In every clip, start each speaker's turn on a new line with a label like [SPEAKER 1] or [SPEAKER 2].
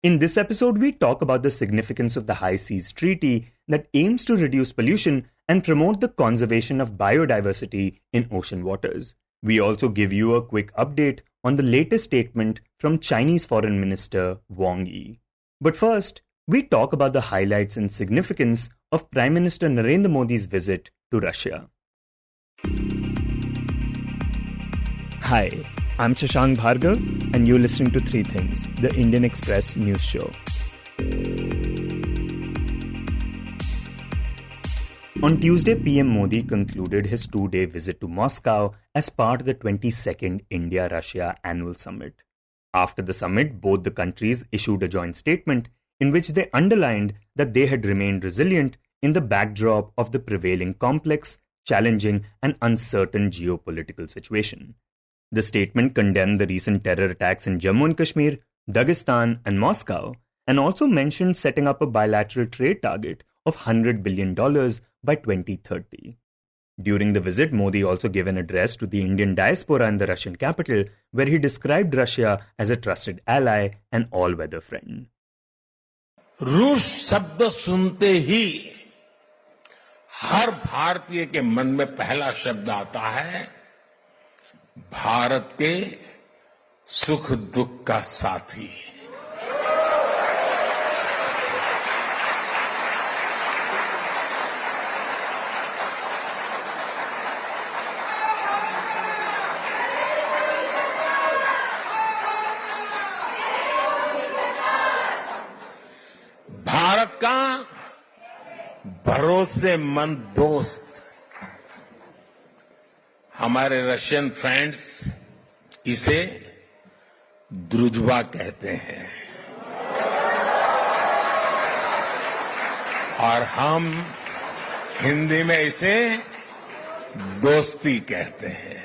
[SPEAKER 1] In this episode, we talk about the significance of the High Seas Treaty that aims to reduce pollution and promote the conservation of biodiversity in ocean waters. We also give you a quick update on the latest statement from Chinese Foreign Minister Wang. But first, we talk about the highlights and significance of Prime Minister Narendra Modi's visit to Russia. Hi, I'm Shashank Bhargava, and you're listening to Three Things, the Indian Express news show. On Tuesday, PM Modi concluded his two-day visit to Moscow as part of the 22nd India-Russia Annual Summit. After the summit, both the countries issued a joint statement in which they underlined that they had remained resilient in the backdrop of the prevailing complex, challenging, and uncertain geopolitical situation. The statement condemned the recent terror attacks in Jammu and Kashmir, Dagestan, and Moscow, and also mentioned setting up a bilateral trade target of $100 billion by 2030. During the visit, Modi also gave an address to the Indian diaspora in the Russian capital, where he described Russia as a trusted ally and all-weather friend.
[SPEAKER 2] रूस शब्द सुनते ही हर भारतीय के मन में पहला शब्द आता है भारत के सुख दुख का साथी. भारत का भरोसेमंद दोस्त. हमारे रशियन फ्रेंड्स इसे द्रुजबा कहते हैं और हम हिंदी में इसे दोस्ती कहते हैं.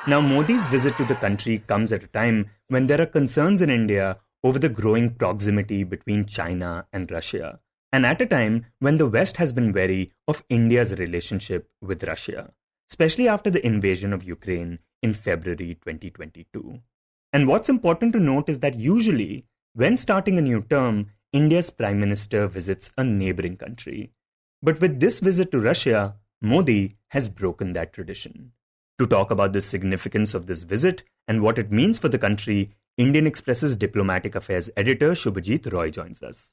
[SPEAKER 1] Now, Modi's visit to the country comes at a time when there are concerns in India over the growing proximity between China and Russia, and at a time when the West has been wary of India's relationship with Russia, especially after the invasion of Ukraine in February 2022. And what's important to note is that usually, when starting a new term, India's Prime Minister visits a neighboring country. But with this visit to Russia, Modi has broken that tradition. To talk about the significance of this visit and what it means for the country, Indian Express's Diplomatic Affairs editor Shubhajit Roy joins us.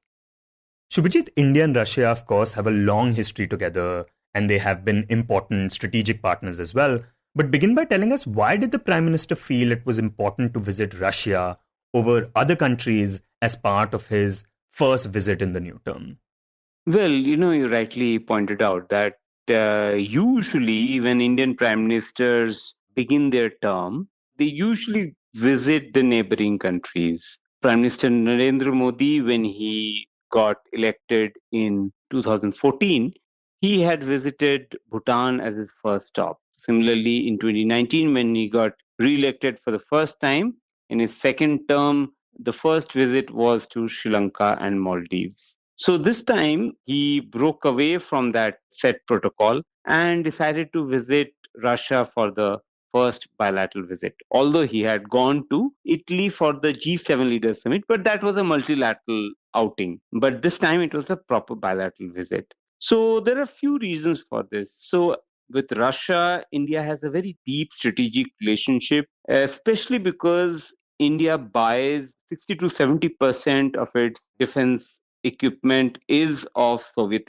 [SPEAKER 1] Shubhajit, India and Russia, of course, have a long history together, and they have been important strategic partners as well. But begin by telling us, why did the Prime Minister feel it was important to visit Russia over other countries as part of his first visit in the new term?
[SPEAKER 3] Well, you rightly pointed out that usually when Indian Prime Ministers begin their term, they usually visit the neighboring countries. Prime Minister Narendra Modi, when he got elected in 2014, he had visited Bhutan as his first stop. Similarly, in 2019, when he got re-elected for the first time, in his second term, the first visit was to Sri Lanka and Maldives. So this time, he broke away from that set protocol and decided to visit Russia for the first bilateral visit, although he had gone to Italy for the G7 Leaders Summit, but that was a multilateral outing. But this time it was a proper bilateral visit. So there are a few reasons for this. So with Russia, India has a very deep strategic relationship, especially because India buys 60 to 70% of its defense equipment is of Soviet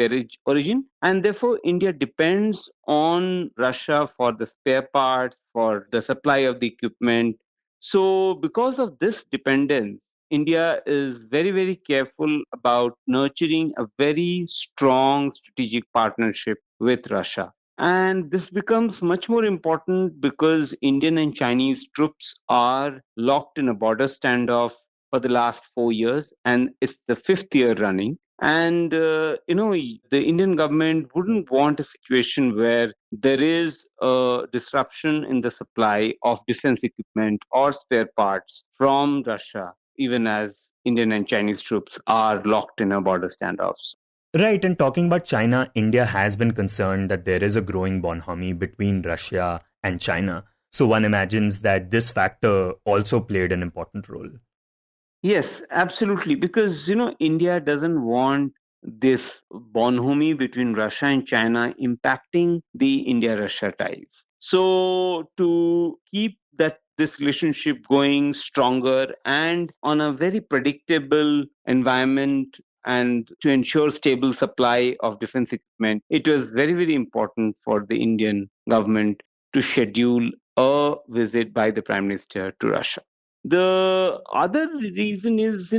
[SPEAKER 3] origin, and therefore India depends on Russia for the spare parts, for the supply of the equipment. So because of this dependence, India is very, very careful about nurturing a very strong strategic partnership with Russia. And this becomes much more important because Indian and Chinese troops are locked in a border standoff for the last 4 years, and it's the 5th year running. And, the Indian government wouldn't want a situation where there is a disruption in the supply of defense equipment or spare parts from Russia, even as Indian and Chinese troops are locked in a border standoffs.
[SPEAKER 1] Right, and talking about China, India has been concerned that there is a growing bonhomie between Russia and China. So one imagines that this factor also played an important role.
[SPEAKER 3] Yes, absolutely. Because, India doesn't want this bonhomie between Russia and China impacting the India-Russia ties. So to keep this relationship going stronger and on a very predictable environment and to ensure stable supply of defense equipment, it was very, very important for the Indian government to schedule a visit by the Prime Minister to Russia. The other reason is,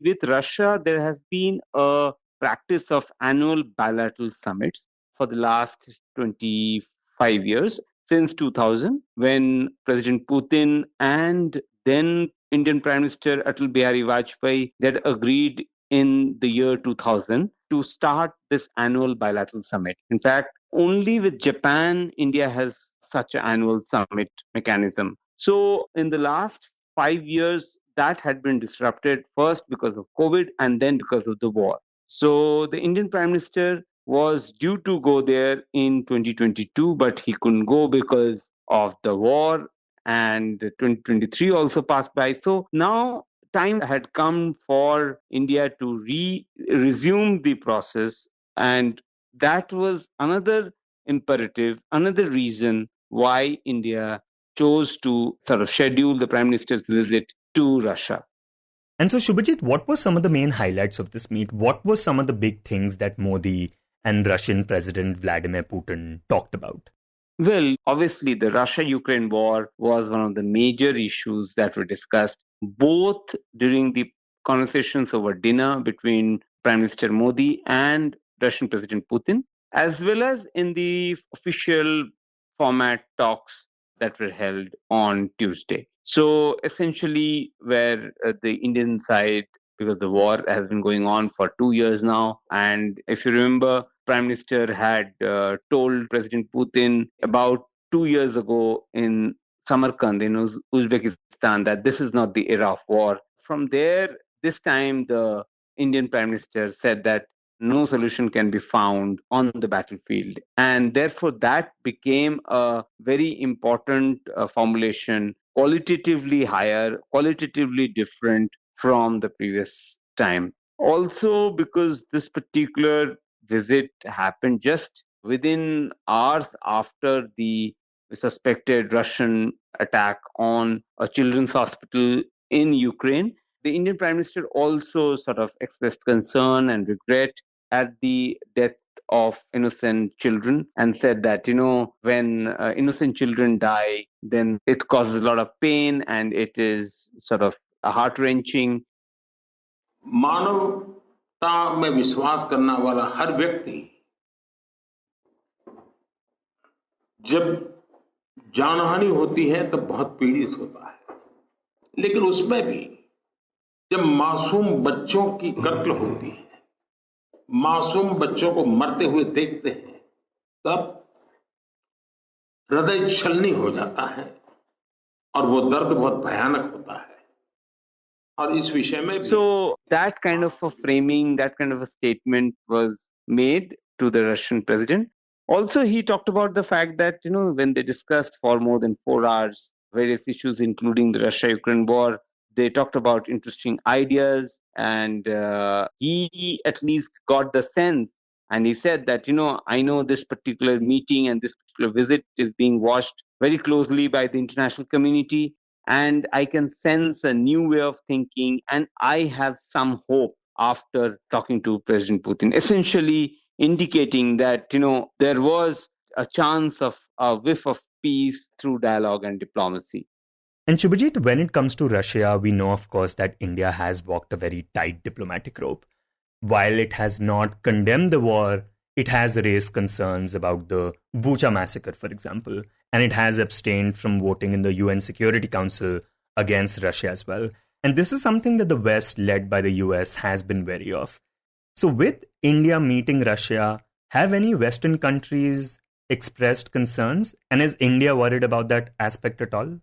[SPEAKER 3] with Russia, there has been a practice of annual bilateral summits for the last 25 years, since 2000, when President Putin and then Indian Prime Minister Atal Bihari Vajpayee that agreed in the year 2000 to start this annual bilateral summit. In fact, only with Japan, India has such an annual summit mechanism. So, in the last 5 years, that had been disrupted first because of COVID and then because of the war. So the Indian Prime Minister was due to go there in 2022, but he couldn't go because of the war, and 2023 also passed by. So now time had come for India to resume the process, and that was another imperative, another reason why India chose to sort of schedule the Prime Minister's visit to Russia.
[SPEAKER 1] And so, Shubhajit, what were some of the main highlights of this meet? What were some of the big things that Modi and Russian President Vladimir Putin talked about?
[SPEAKER 3] Well, obviously, the Russia Ukraine war was one of the major issues that were discussed both during the conversations over dinner between Prime Minister Modi and Russian President Putin, as well as in the official format talks that were held on Tuesday. So essentially, where the Indian side, because the war has been going on for 2 years now, and if you remember, Prime Minister had told President Putin about 2 years ago in Samarkand in Uzbekistan that this is not the era of war. From there, this time the Indian Prime Minister said that no solution can be found on the battlefield. And therefore, that became a very important formulation, qualitatively higher, qualitatively different from the previous time. Also, because this particular visit happened just within hours after the suspected Russian attack on a children's hospital in Ukraine, the Indian Prime Minister also sort of expressed concern and regret at the death of innocent children and said that, when innocent children die, then it causes a lot of pain and it is sort of heart wrenching.
[SPEAKER 2] मानवता में विश्वास करने वाला हर व्यक्ति जब जानहानि होती है तो बहुत पीड़ित होता है, लेकिन उसमें भी जब मासूम बच्चों की कत्ल होती है, मासूम बच्चों को मरते हुए देखते हैं, तब हृदय छलनी हो जाता है और वो दर्द बहुत भयानक होता है. और इस विषय में
[SPEAKER 3] So that kind of a framing, that kind of a statement was made to the Russian president. Also, he talked about the fact that, when they discussed for more than 4 hours various issues, including the Russia-Ukraine war, they talked about interesting ideas, and he at least got the sense, and he said that, I know this particular meeting and this particular visit is being watched very closely by the international community, and I can sense a new way of thinking, and I have some hope after talking to President Putin, essentially indicating that, there was a chance of a whiff of peace through dialogue and diplomacy.
[SPEAKER 1] And Shubhajit, when it comes to Russia, we know, of course, that India has walked a very tight diplomatic rope. While it has not condemned the war, it has raised concerns about the Bucha massacre, for example, and it has abstained from voting in the UN Security Council against Russia as well. And this is something that the West, led by the US, has been wary of. So with India meeting Russia, have any Western countries expressed concerns? And is India worried about that aspect at all?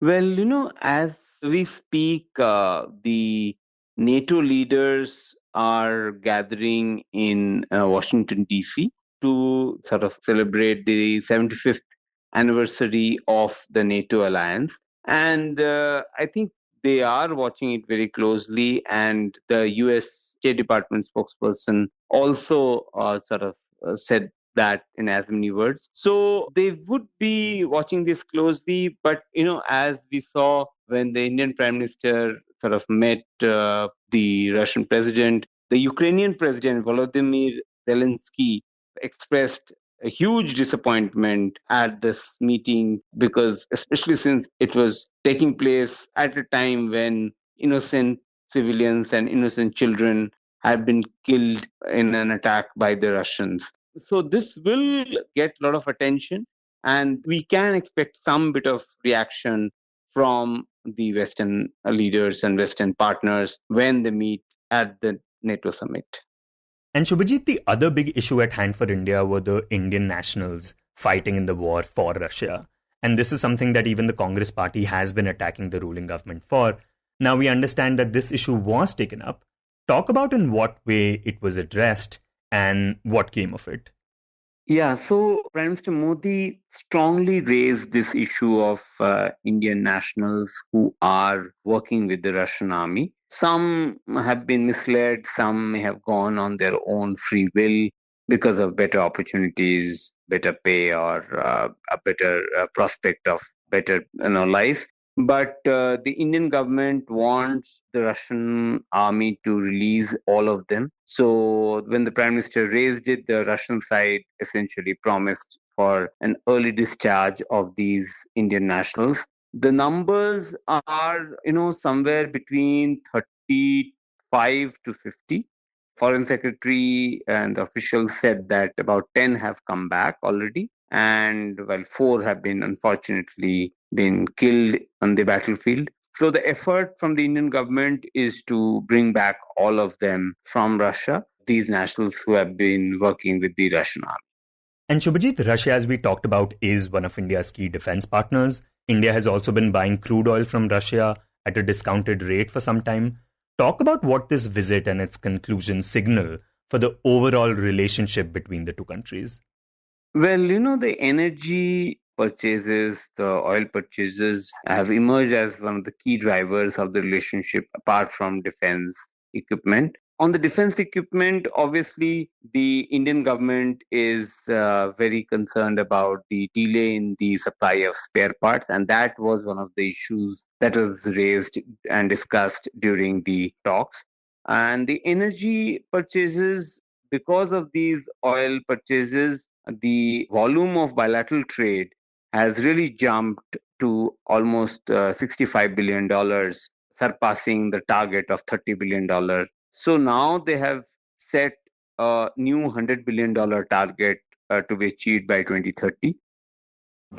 [SPEAKER 3] Well, as we speak, the NATO leaders are gathering in Washington, D.C. to sort of celebrate the 75th anniversary of the NATO alliance. And I think they are watching it very closely, and the US State Department spokesperson also sort of said that in as many words. So they would be watching this closely, but as we saw when the Indian Prime Minister sort of met the Russian president, the Ukrainian president Volodymyr Zelensky expressed a huge disappointment at this meeting, because especially since it was taking place at a time when innocent civilians and innocent children had been killed in an attack by the Russians. So this will get a lot of attention, and we can expect some bit of reaction from the Western leaders and Western partners when they meet at the NATO summit.
[SPEAKER 1] And Shubhajit, the other big issue at hand for India were the Indian nationals fighting in the war for Russia. And this is something that even the Congress party has been attacking the ruling government for. Now we understand that this issue was taken up. Talk about in what way it was addressed and what came of it.
[SPEAKER 3] Yeah, so Prime Minister Modi strongly raised this issue of Indian nationals who are working with the Russian army. Some have been misled, some may have gone on their own free will because of better opportunities, better pay, or a better prospect of better life. But the Indian government wants the Russian army to release all of them. So when the Prime Minister raised it, the Russian side essentially promised for an early discharge of these Indian nationals. The numbers are, somewhere between 35 to 50. Foreign Secretary and the officials said that about 10 have come back already, and while 4 have been unfortunately been killed on the battlefield. So the effort from the Indian government is to bring back all of them from Russia, these nationals who have been working with the Russian army.
[SPEAKER 1] And Shubhajit, Russia, as we talked about, is one of India's key defense partners. India has also been buying crude oil from Russia at a discounted rate for some time. Talk about what this visit and its conclusion signal for the overall relationship between the two countries.
[SPEAKER 3] Well, the energy purchases, the oil purchases have emerged as one of the key drivers of the relationship apart from defense equipment. On the defense equipment, obviously, the Indian government is very concerned about the delay in the supply of spare parts, and that was one of the issues that was raised and discussed during the talks. And the energy purchases, because of these oil purchases, the volume of bilateral trade has really jumped to almost $65 billion, surpassing the target of $30 billion. So now they have set a new $100 billion target to be achieved by 2030.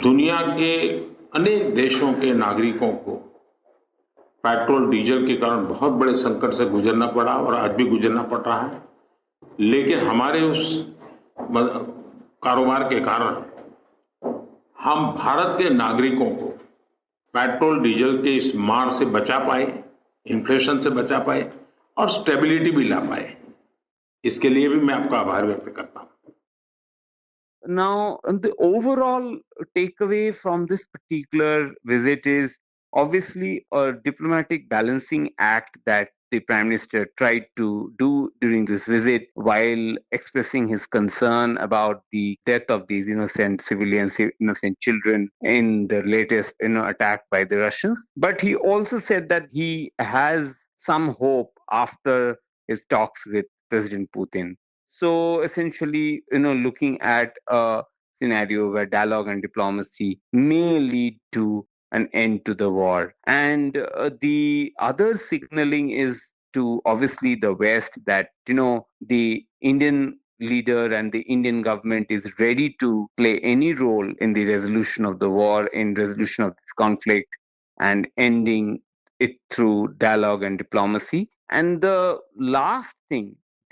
[SPEAKER 2] दुनिया के अनेक देशों के नागरिकों को petrol diesel के कारण बहुत बड़े संकट से गुजरना पड़ा और आज भी गुजरना पड़ रहा है, लेकिन हमारे उस कारोबार के कारण हम भारत के नागरिकों को पेट्रोल डीजल के इस मार से बचा पाए, इन्फ्लेशन से बचा पाए और स्टेबिलिटी भी ला पाए. इसके लिए भी मैं आपका आभार व्यक्त करता हूं.
[SPEAKER 3] Now, the overall takeaway from this particular visit is obviously a diplomatic balancing act that the Prime Minister tried to do during this visit while expressing his concern about the death of these innocent civilians, innocent children in the latest attack by the Russians. But he also said that he has some hope after his talks with President Putin. So essentially, looking at a scenario where dialogue and diplomacy may lead to an end to the war. And the other signaling is to obviously the West that, the Indian leader and the Indian government is ready to play any role in the resolution of the war, in resolution of this conflict, and ending it through dialogue and diplomacy. And the last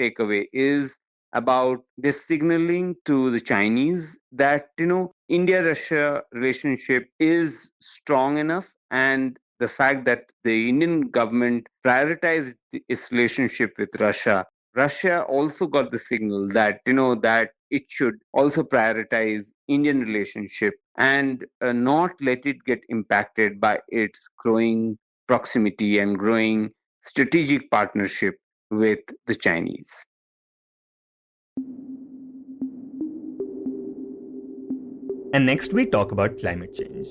[SPEAKER 3] takeaway is about this signaling to the Chinese that, India-Russia relationship is strong enough, and the fact that the Indian government prioritized its relationship with Russia, Russia also got the signal that, that it should also prioritize Indian relationship and not let it get impacted by its growing proximity and growing strategic partnership with the Chinese.
[SPEAKER 1] And next we talk about climate change.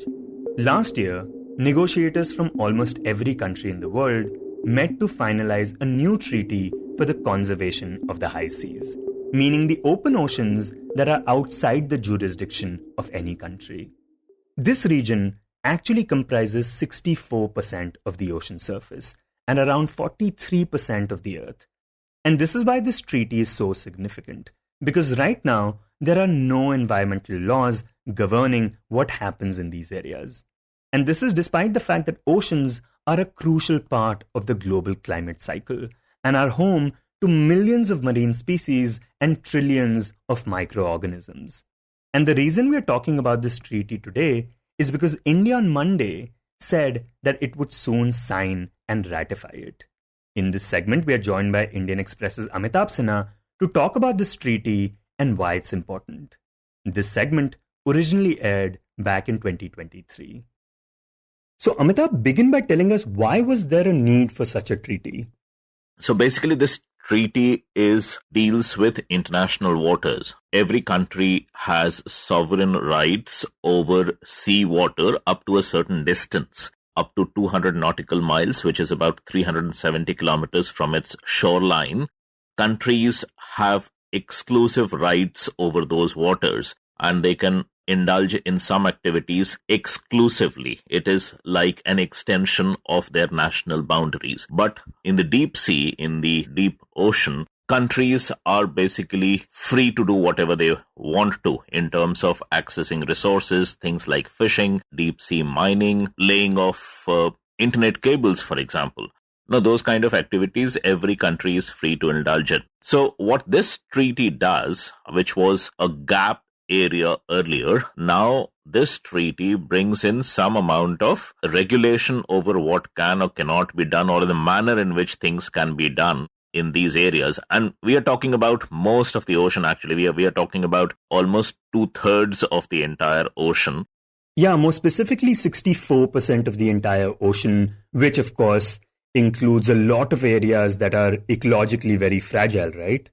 [SPEAKER 1] Last year, negotiators from almost every country in the world met to finalize a new treaty for the conservation of the high seas, meaning the open oceans that are outside the jurisdiction of any country. This region actually comprises 64% of the ocean surface and around 43% of the earth. And this is why this treaty is so significant, because right now there are no environmental laws governing what happens in these areas. And this is despite the fact that oceans are a crucial part of the global climate cycle and are home to millions of marine species and trillions of microorganisms. And the reason we are talking about this treaty today is because India on Monday said that it would soon sign and ratify it. In this segment, we are joined by Indian Express's Amitabh Sinha to talk about this treaty and why it's important. This segment originally aired back in 2023. So Amitabh, begin by telling us, why was there a need for such a treaty?
[SPEAKER 4] So basically this treaty deals with international waters. Every country has sovereign rights over sea water up to a certain distance, up to 200 nautical miles, which is about 370 kilometers from its shoreline. Countries have exclusive rights over those waters, and they can indulge in some activities exclusively. It is like an extension of their national boundaries. But in the deep sea, in the deep ocean, countries are basically free to do whatever they want to in terms of accessing resources, things like fishing, deep sea mining, laying of internet cables, for example. Now, those kind of activities, every country is free to indulge in. So what this treaty does, which was a gap area earlier, now this treaty brings in some amount of regulation over what can or cannot be done, or the manner in which things can be done in these areas. And we are talking about most of the ocean, actually. We are talking about almost 2/3 of the entire ocean.
[SPEAKER 1] Yeah, more specifically 64% of the entire ocean, which of course includes a lot of areas that are ecologically very fragile, right?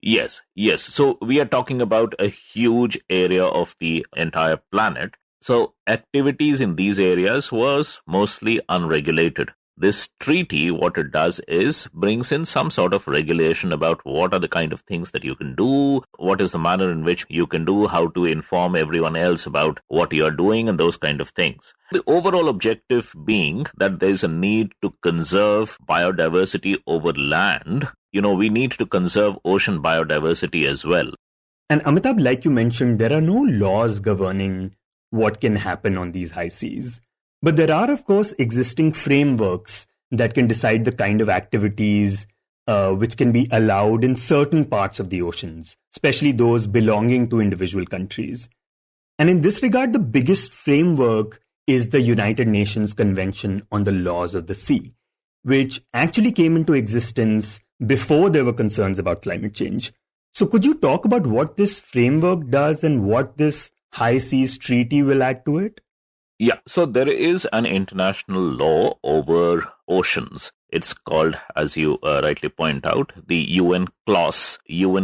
[SPEAKER 4] Yes. So we are talking about a huge area of the entire planet. So activities in these areas was mostly unregulated. This treaty, what it does is brings in some sort of regulation about what are the kind of things that you can do, what is the manner in which you can do, how to inform everyone else about what you are doing, and those kind of things. The overall objective being that there is a need to conserve biodiversity over land. We need to conserve ocean biodiversity as well.
[SPEAKER 1] And Amitabh, like you mentioned, there are no laws governing what can happen on these high seas. But there are, of course, existing frameworks that can decide the kind of activities which can be allowed in certain parts of the oceans, especially those belonging to individual countries. And in this regard, the biggest framework is the United Nations Convention on the Laws of the Sea, which actually came into existence before there were concerns about climate change. So could you talk about what this framework does and what this high seas treaty will add to it?
[SPEAKER 4] Yeah, so there is an international law over oceans. It's called, as you rightly point out, the UN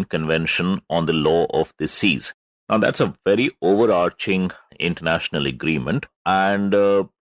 [SPEAKER 4] Convention on the Law of the Seas. Now, that's a very overarching international agreement and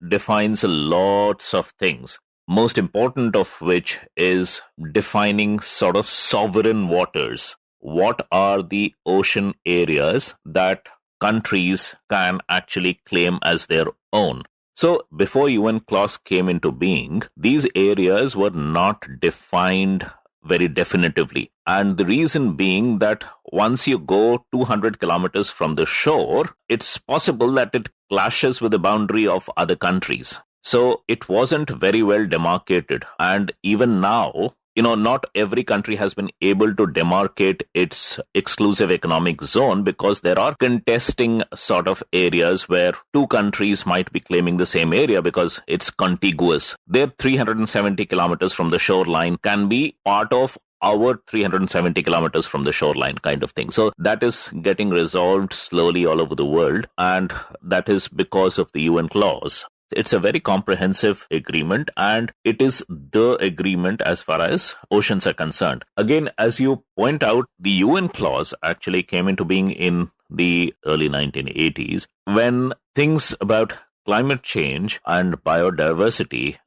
[SPEAKER 4] defines lots of things. Most important of which is defining sort of sovereign waters. What are the ocean areas that countries can actually claim as their own? So before UN clause came into being, these areas were not defined very definitively. And the reason being that once you go 200 kilometers from the shore, it's possible that it clashes with the boundary of other countries. So it wasn't very well demarcated. And even now, not every country has been able to demarcate its exclusive economic zone because there are contesting sort of areas where two countries might be claiming the same area because it's contiguous. Their 370 kilometers from the shoreline can be part of our 370 kilometers from the shoreline kind of thing. So that is getting resolved slowly all over the world. And that is because of the UN clause. It's a very comprehensive agreement, and it is the agreement as far as oceans are concerned. Again, as you point out, the UN clause actually came into being in the early 1980s when things about climate change and biodiversity,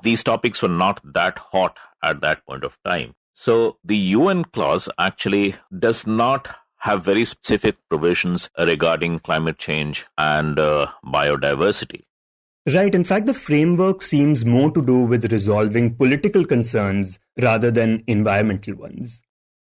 [SPEAKER 4] these topics were not that hot at that point of time. So the UN clause actually does not have very specific provisions regarding climate change and biodiversity.
[SPEAKER 1] Right. In fact, the framework seems more to do with resolving political concerns rather than environmental ones.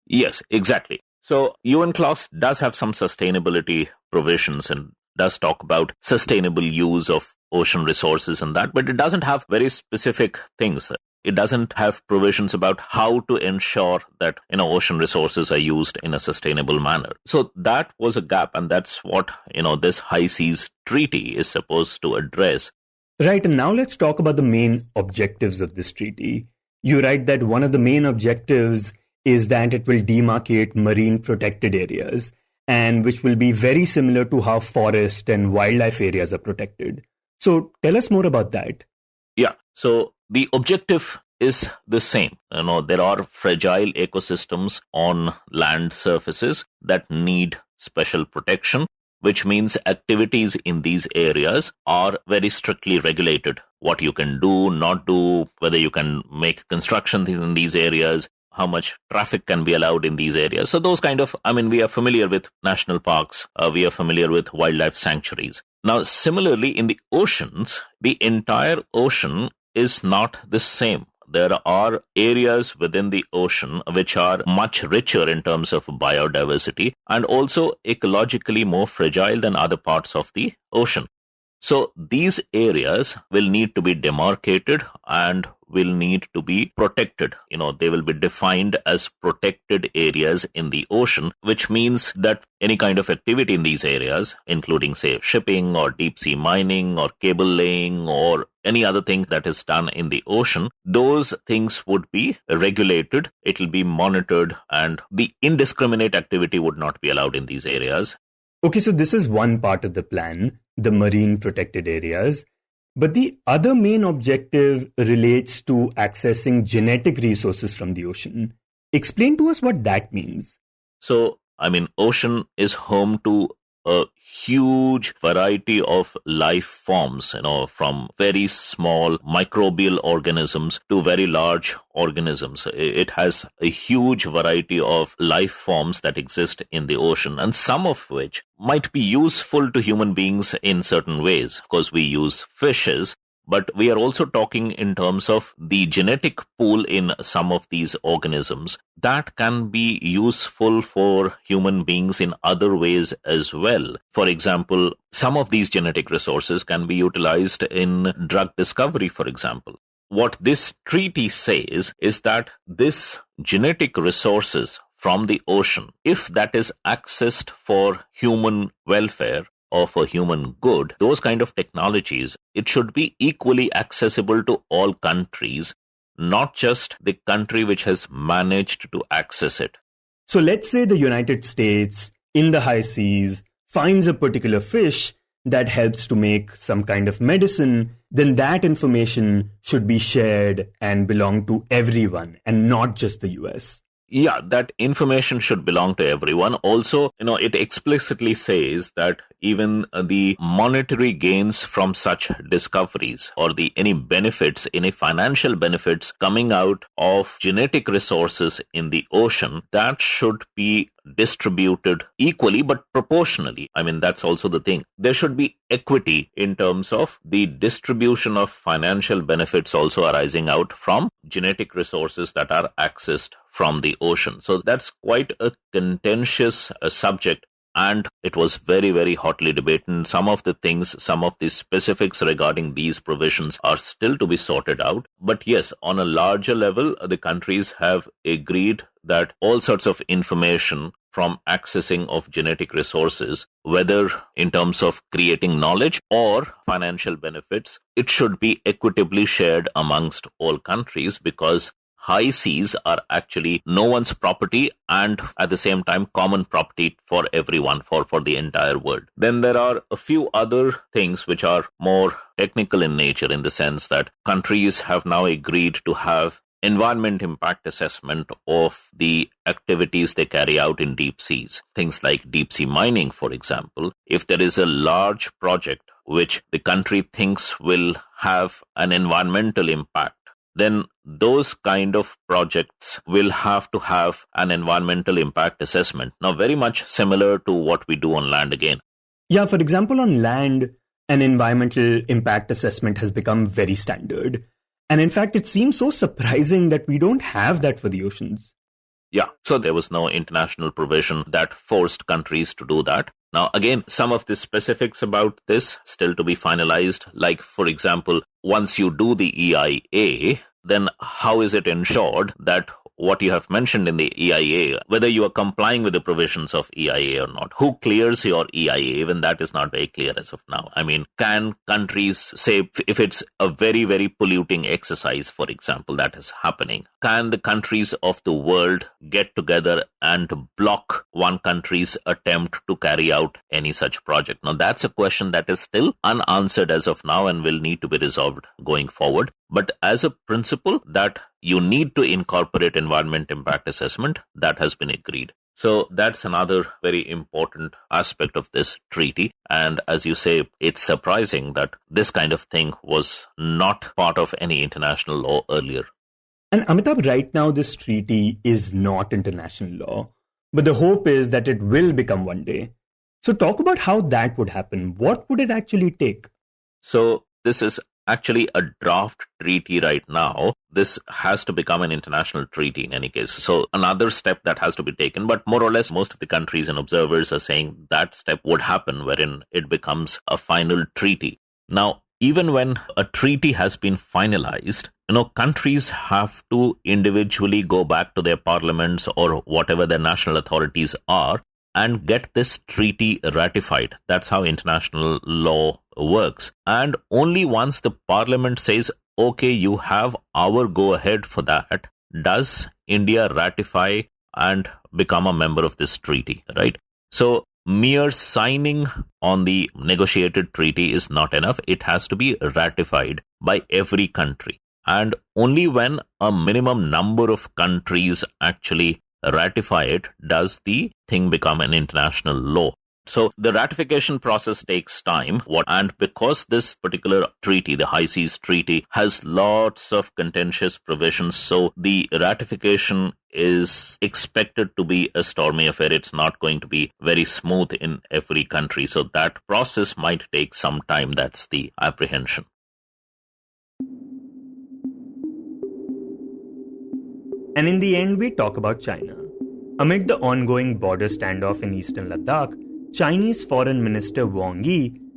[SPEAKER 4] Yes, exactly. So UN clause does have some sustainability provisions and does talk about sustainable use of ocean resources and that, but it doesn't have very specific things. It doesn't have provisions about how to ensure that, ocean resources are used in a sustainable manner. So that was a gap, and that's what, this high seas treaty is supposed to address.
[SPEAKER 1] Right. And now let's talk about the main objectives of this treaty. You write that one of the main objectives is that it will demarcate marine protected areas, and which will be very similar to how forest and wildlife areas are protected. So tell us more about that.
[SPEAKER 4] Yeah. So the objective is the same. There are fragile ecosystems on land surfaces that need special protection, which means activities in these areas are very strictly regulated. What you can do, not do, whether you can make construction in these areas, how much traffic can be allowed in these areas. So those we are familiar with national parks, we are familiar with wildlife sanctuaries. Now, similarly, in the oceans, the entire ocean is not the same. There are areas within the ocean which are much richer in terms of biodiversity and also ecologically more fragile than other parts of the ocean. So these areas will need to be demarcated and will need to be protected. They will be defined as protected areas in the ocean, which means that any kind of activity in these areas, including, say, shipping or deep sea mining or cable laying or any other thing that is done in the ocean, those things would be regulated. It will be monitored, and the indiscriminate activity would not be allowed in these areas.
[SPEAKER 1] Okay, so this is one part of the plan, the marine protected areas. But the other main objective relates to accessing genetic resources from the ocean. Explain to us what that means.
[SPEAKER 4] So, ocean is home to a huge variety of life forms, from very small microbial organisms to very large organisms. It has a huge variety of life forms that exist in the ocean, and some of which might be useful to human beings in certain ways. Of course, we use fishes, but we are also talking in terms of the genetic pool in some of these organisms that can be useful for human beings in other ways as well. For example, some of these genetic resources can be utilized in drug discovery, for example. What this treaty says is that this genetic resources from the ocean, if that is accessed for human welfare, or for human good, those kind of technologies, it should be equally accessible to all countries, not just the country which has managed to access it.
[SPEAKER 1] So let's say the United States, in the high seas, finds a particular fish that helps to make some kind of medicine, then that information should be shared and belong to everyone and not just the US.
[SPEAKER 4] Yeah, that information should belong to everyone. Also, it explicitly says that even the monetary gains from such discoveries or any benefits, any financial benefits coming out of genetic resources in the ocean, that should be distributed equally but proportionally. That's also the thing. There should be equity in terms of the distribution of financial benefits also arising out from genetic resources that are accessed from the ocean. So that's quite a contentious subject, and it was very, very hotly debated. Some of the specifics regarding these provisions are still to be sorted out. But yes, on a larger level, the countries have agreed that all sorts of information from accessing of genetic resources, whether in terms of creating knowledge or financial benefits, it should be equitably shared amongst all countries, because high seas are actually no one's property and at the same time common property for everyone, for the entire world. Then there are a few other things which are more technical in nature, in the sense that countries have now agreed to have environment impact assessment of the activities they carry out in deep seas. Things like deep sea mining, for example. If there is a large project which the country thinks will have an environmental impact, then those kind of projects will have to have an environmental impact assessment. Now, very much similar to what we do on land again.
[SPEAKER 1] Yeah, for example, on land, an environmental impact assessment has become very standard. And in fact, it seems so surprising that we don't have that for the oceans.
[SPEAKER 4] Yeah, so there was no international provision that forced countries to do that. Now, again, some of the specifics about this still to be finalized. Like, for example, once you do the EIA, then how is it ensured that what you have mentioned in the EIA, whether you are complying with the provisions of EIA or not? Who clears your EIA? Even that is not very clear as of now. I mean, can countries say, if it's a very, very polluting exercise, for example, that is happening, can the countries of the world get together and block one country's attempt to carry out any such project? Now, that's a question that is still unanswered as of now and will need to be resolved going forward. But as a principle that you need to incorporate environment impact assessment, that has been agreed. So that's another very important aspect of this treaty. And as you say, it's surprising that this kind of thing was not part of any international law earlier.
[SPEAKER 1] And Amitabh, right now this treaty is not international law, but the hope is that it will become one day. So talk about how that would happen. What would it actually take?
[SPEAKER 4] So this is actually a draft treaty right now. This has to become an international treaty in any case. So another step that has to be taken, but more or less most of the countries and observers are saying that step would happen wherein it becomes a final treaty. Now, even when a treaty has been finalized, countries have to individually go back to their parliaments or whatever their national authorities are and get this treaty ratified. That's how international law works. And only once the parliament says, okay, you have our go-ahead for that, does India ratify and become a member of this treaty, right? So mere signing on the negotiated treaty is not enough. It has to be ratified by every country. And only when a minimum number of countries actually ratify it does the thing become an international law. So the ratification process takes time. And because this particular treaty, the High Seas Treaty, has lots of contentious provisions, so the ratification is expected to be a stormy affair. It's not going to be very smooth in every country. So that process might take some time. That's the apprehension.
[SPEAKER 1] And in the end, we talk about China. Amid the ongoing border standoff in eastern Ladakh, Chinese Foreign Minister Wang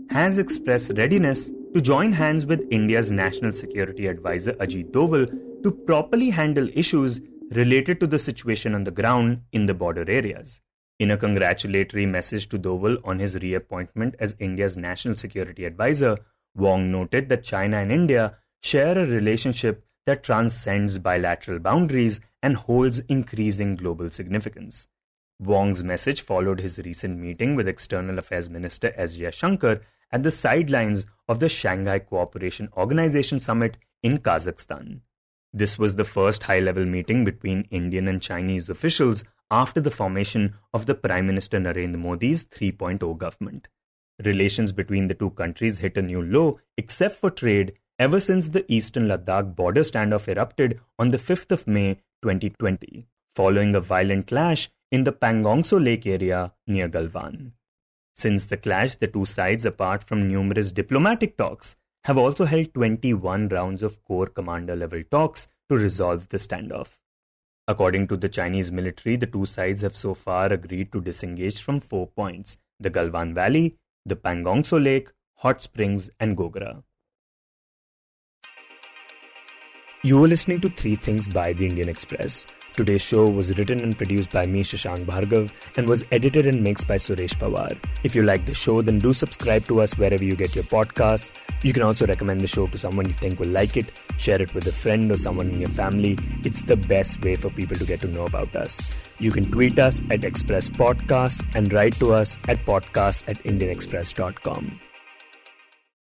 [SPEAKER 1] has expressed readiness to join hands with India's National Security Advisor Ajit Doval to properly handle issues related to the situation on the ground in the border areas. In a congratulatory message to Doval on his reappointment as India's National Security Advisor, Wang noted that China and India share a relationship that transcends bilateral boundaries and holds increasing global significance. Wang's message followed his recent meeting with External Affairs Minister S. Jaishankar at the sidelines of the Shanghai Cooperation Organization Summit in Kazakhstan. This was the first high-level meeting between Indian and Chinese officials after the formation of the Prime Minister Narendra Modi's 3.0 government. Relations between the two countries hit a new low, except for trade, ever since the eastern Ladakh border standoff erupted on the 5th of May 2020, following a violent clash in the Pangongso Lake area near Galwan. Since the clash, the two sides, apart from numerous diplomatic talks, have also held 21 rounds of core commander-level talks to resolve the standoff. According to the Chinese military, the two sides have so far agreed to disengage from 4 points: the Galwan Valley, the Pangongso Lake, Hot Springs, and Gogra. You were listening to Three Things by the Indian Express, Today's show was written and produced by me, Shashank Bhargava, and was edited and mixed by Suresh Pawar. If you like the show, then do subscribe to us wherever you get your podcasts. You can also recommend the show to someone you think will like it, share it with a friend or someone in your family. It's the best way for people to get to know about us. You can tweet us at Express Podcasts and write to us at podcasts@indianexpress.com.